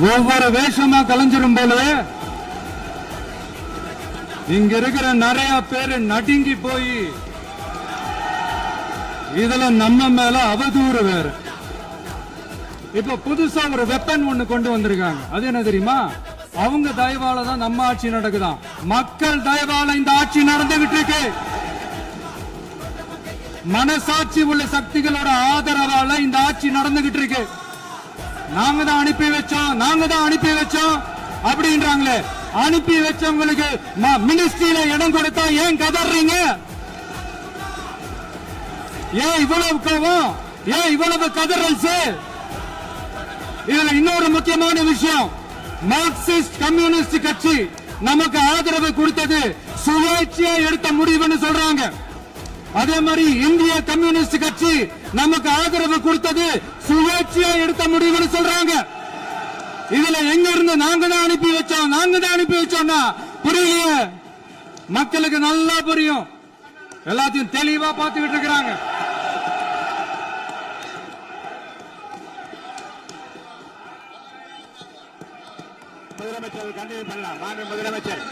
ஒவ்வொரு வேஷமா கலைஞ்சிரும் போல இங்க இருக்கிற நிறைய பேரு நடுங்கி போய் இதுல நம்ம மேல அவதூறு வேற. இப்ப புதுசா ஒரு வெப்பன் ஒண்ணு கொண்டு வந்திருக்காங்க. அது என்ன தெரியுமா? அவங்க தயவால தான் நம்ம ஆட்சி நடக்குதான். மக்கள் தயவால இந்த ஆட்சி நடந்துகிட்டு இருக்கு. மனசாட்சி உள்ள சக்திகளோட ஆதரவால இந்த ஆட்சி நடந்துகிட்டு இருக்கு. நாங்க தான் அனுப்பி வச்சோம் அப்படின்றாங்களே. அனுப்பி வச்சவங்களுக்கு மினிஸ்ட்ரியில இடம் கொடுத்தா ஏன் கதறீங்க? ஏன் இவ்வளவு கோவம்? ஏன் இவ்வளவு கதறல்? இதுல இன்னொரு முக்கியமான விஷயம், மார்க்சிஸ்ட் கம்யூனிஸ்ட் கட்சி நமக்கு ஆதரவு கொடுத்தது சுயேட்சையா எடுத்த முடிவுன்னு சொல்றாங்க. அதே மாதிரி இந்திய கம்யூனிஸ்ட் கட்சி நமக்கு ஆதரவு கொடுத்தது சுயேட்சையா எடுத்த முடிவுன்னு சொல்றாங்க. இதுல எங்க இருந்து நாங்க தான் அனுப்பி வச்சோம்னா புரியலையே. மக்களுக்கு நல்லா புரியும். எல்லாத்தையும் தெளிவா பார்த்துக்கிட்டு இருக்கிறாங்க. முதலமைச்சர் கண்டிப்பா பண்ணலாம். முதலமைச்சர்